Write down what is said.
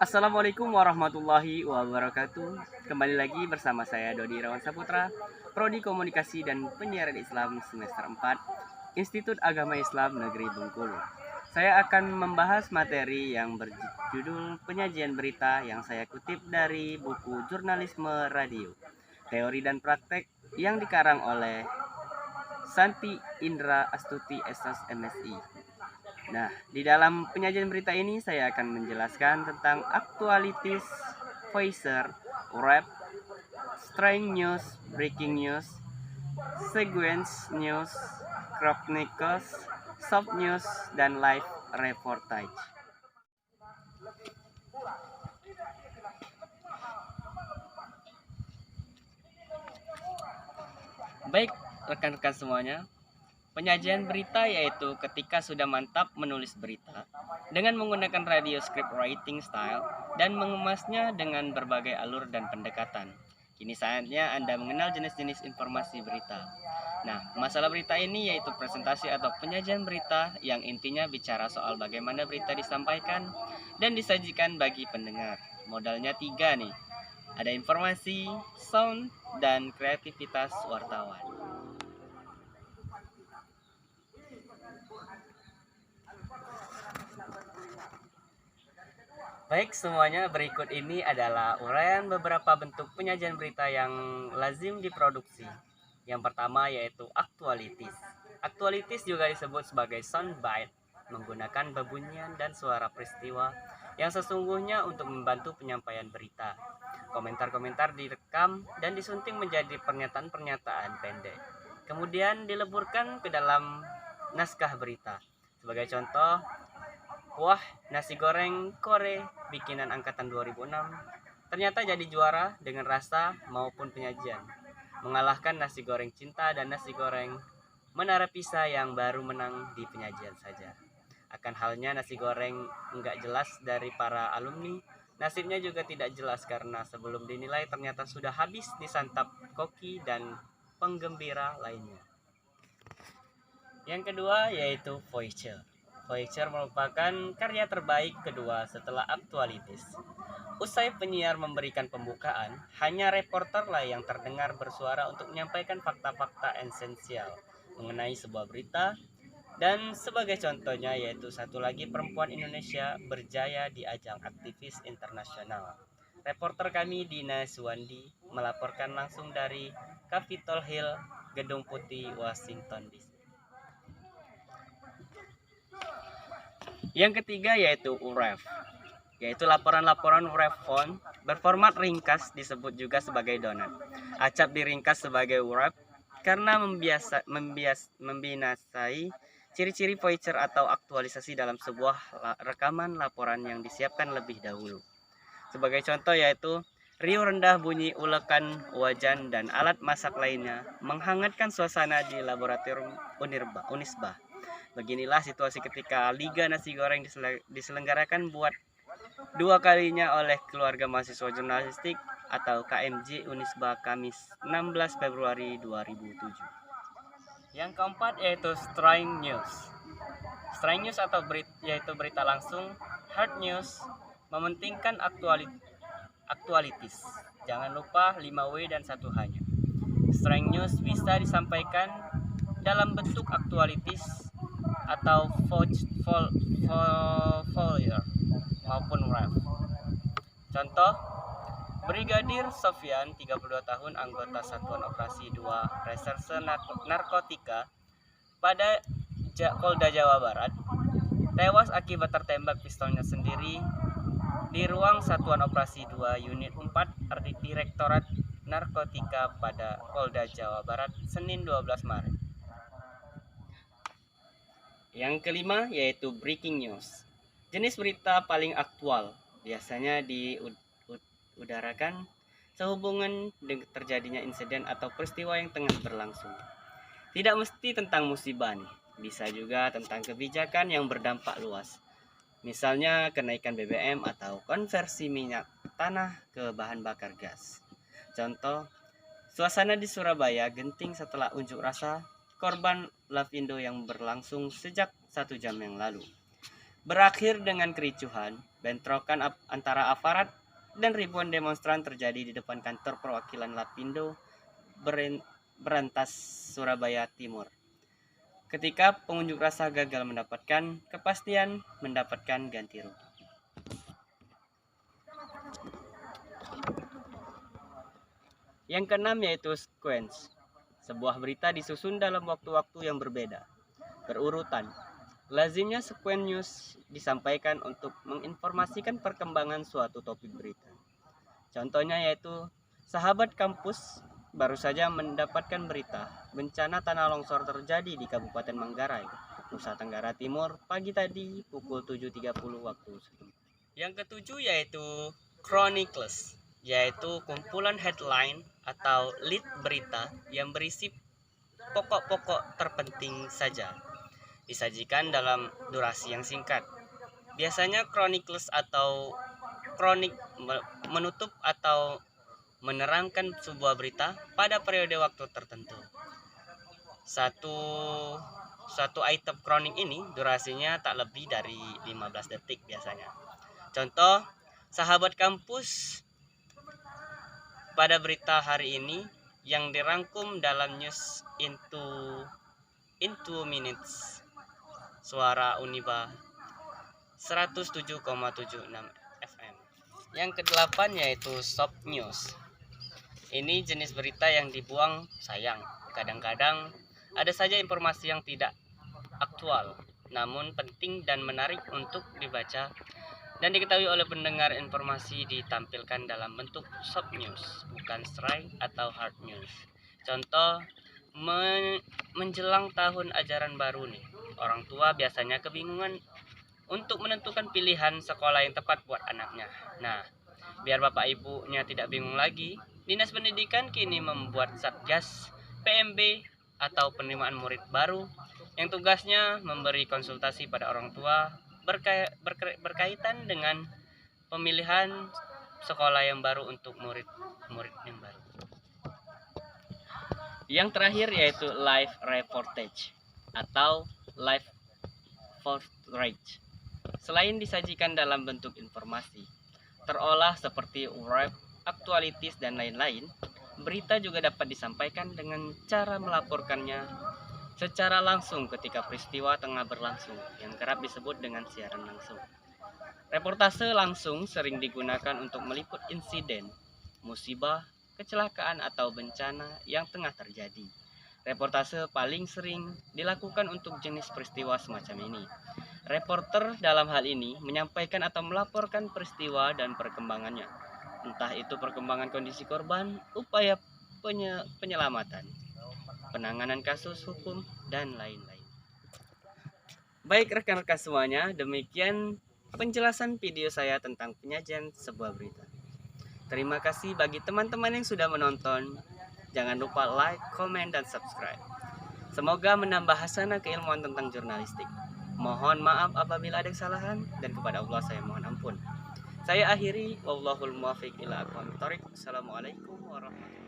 Assalamualaikum warahmatullahi wabarakatuh. Kembali lagi bersama saya Dodi Irawan Saputra, Prodi Komunikasi dan Penyiaran Islam semester 4, Institut Agama Islam Negeri Bengkulu. Saya akan membahas materi yang berjudul penyajian berita yang saya kutip dari buku Jurnalisme Radio, Teori dan Praktek yang dikarang oleh Santi Indra Astuti SS MSI. Nah, di dalam penyajian berita ini saya akan menjelaskan tentang aktualitas Pfizer, rap, string news, breaking news, sequence news, chronicles, soft news, dan live reportage. Baik, rekan-rekan semuanya, penyajian berita yaitu ketika sudah mantap menulis berita dengan menggunakan radio script writing style dan mengemasnya dengan berbagai alur dan pendekatan. Kini saatnya Anda mengenal jenis-jenis informasi berita. Nah, masalah berita ini yaitu presentasi atau penyajian berita yang intinya bicara soal bagaimana berita disampaikan dan disajikan bagi pendengar. Modalnya tiga nih, ada informasi, sound, dan kreativitas wartawan. Baik semuanya, berikut ini adalah uraian beberapa bentuk penyajian berita yang lazim diproduksi. Yang pertama yaitu aktualitis. Aktualitis juga disebut sebagai soundbite, menggunakan bebunyian dan suara peristiwa yang sesungguhnya untuk membantu penyampaian berita. Komentar-komentar direkam dan disunting menjadi pernyataan-pernyataan pendek. Kemudian dileburkan ke dalam naskah berita. Sebagai contoh, wah, nasi goreng Kore bikinan angkatan 2006 ternyata jadi juara dengan rasa maupun penyajian, mengalahkan nasi goreng cinta dan nasi goreng Menara Pisa yang baru menang di penyajian saja. Akan halnya nasi goreng enggak jelas dari para alumni, nasibnya juga tidak jelas karena sebelum dinilai ternyata sudah habis disantap koki dan penggembira lainnya. Yang kedua yaitu Voyager. Voyager merupakan karya terbaik kedua setelah Aktualitis. Usai penyiar memberikan pembukaan, hanya reporterlah yang terdengar bersuara untuk menyampaikan fakta-fakta esensial mengenai sebuah berita, dan sebagai contohnya yaitu satu lagi perempuan Indonesia berjaya di ajang aktivis internasional. Reporter kami Dina Suwandi melaporkan langsung dari Capitol Hill, Gedung Putih, Washington DC. Yang ketiga yaitu UREF, yaitu laporan-laporan UREF font berformat ringkas disebut juga sebagai donat. Acap diringkas sebagai UREF karena membinasai ciri-ciri voicer atau aktualisasi dalam sebuah rekaman laporan yang disiapkan lebih dahulu. Sebagai contoh yaitu riuh rendah bunyi ulekan wajan dan alat masak lainnya menghangatkan suasana di laboratorium Unisba. Beginilah situasi ketika Liga Nasi Goreng diselenggarakan buat dua kalinya oleh keluarga mahasiswa jurnalistik atau KMJ Unisba Kamis 16 Februari 2007. Yang keempat yaitu String News. String News atau yaitu berita langsung, hard news, mementingkan aktualitis. Jangan lupa 5W dan 1 hanya. String News bisa disampaikan dalam bentuk aktualitis atau folio maupun ref. Contoh, Brigadir Sofyan, 32 tahun, anggota Satuan Operasi 2 Reserse Narkotika pada Polda Jawa Barat, tewas akibat tertembak pistolnya sendiri di ruang Satuan Operasi 2 Unit 4 Direktorat Narkotika pada Polda Jawa Barat, Senin 12 Maret. Yang kelima yaitu breaking news. Jenis berita paling aktual biasanya diudarakan sehubungan dengan terjadinya insiden atau peristiwa yang tengah berlangsung. Tidak mesti tentang musibah nih, bisa juga tentang kebijakan yang berdampak luas. Misalnya kenaikan BBM atau konversi minyak tanah ke bahan bakar gas. Contoh, suasana di Surabaya genting setelah unjuk rasa korban Lapindo yang berlangsung sejak 1 jam yang lalu. berakhir dengan kericuhan, bentrokan antara aparat dan ribuan demonstran terjadi di depan kantor perwakilan Lapindo Berantas, Surabaya Timur. Ketika pengunjuk rasa gagal mendapatkan kepastian mendapatkan ganti rugi. Yang keenam yaitu sequence. Sebuah berita disusun dalam waktu-waktu yang berbeda, berurutan. Lazimnya sequence news disampaikan untuk menginformasikan perkembangan suatu topik berita. Contohnya yaitu sahabat kampus baru saja mendapatkan berita bencana tanah longsor terjadi di Kabupaten Manggarai, Nusa Tenggara Timur pagi tadi pukul 7.30 waktu setempat. Yang ketujuh yaitu chronicles, yaitu kumpulan headline atau lead berita yang berisi pokok-pokok terpenting saja. Disajikan dalam durasi yang singkat. Biasanya chronicles atau kronik menutup atau menerangkan sebuah berita pada periode waktu tertentu. Satu item kronik ini durasinya tak lebih dari 15 detik biasanya. Contoh, sahabat kampus pada berita hari ini yang dirangkum dalam news into minutes. Suara Uniba 107,76 FM. Yang kedelapan yaitu soft news. Ini jenis berita yang dibuang sayang. Kadang-kadang ada saja informasi yang tidak aktual, namun penting dan menarik untuk dibaca dan diketahui oleh pendengar. Informasi ditampilkan dalam bentuk soft news, bukan straight atau hard news. Contoh, menjelang tahun ajaran baru nih, orang tua biasanya kebingungan untuk menentukan pilihan sekolah yang tepat buat anaknya. Nah, biar bapak ibunya tidak bingung lagi, Dinas Pendidikan kini membuat Satgas PMB atau penerimaan murid baru yang tugasnya memberi konsultasi pada orang tua berkaitan dengan pemilihan sekolah yang baru untuk murid-murid yang baru. Yang terakhir yaitu live reportage atau live coverage. Selain disajikan dalam bentuk informasi, terolah seperti web, aktualitis, dan lain-lain, berita juga dapat disampaikan dengan cara melaporkannya secara langsung ketika peristiwa tengah berlangsung, yang kerap disebut dengan siaran langsung. Reportase langsung sering digunakan untuk meliput insiden, musibah, kecelakaan, atau bencana yang tengah terjadi. Reportase paling sering dilakukan untuk jenis peristiwa semacam ini. Reporter dalam hal ini menyampaikan atau melaporkan peristiwa dan perkembangannya, entah itu perkembangan kondisi korban, upaya penyelamatan, penanganan kasus hukum, dan lain-lain. Baik rekan-rekan semuanya, demikian penjelasan video saya tentang penyajian sebuah berita. Terima kasih bagi teman-teman yang sudah menonton. Jangan lupa like, komen, dan subscribe. Semoga menambah hasanah keilmuan tentang jurnalistik. Mohon maaf apabila ada kesalahan, dan kepada Allah saya mohon ampun. Saya akhiri, wallahul muwaffiq ila aqwamit thoriq. Assalamualaikum warahmatullahi wabarakatuh.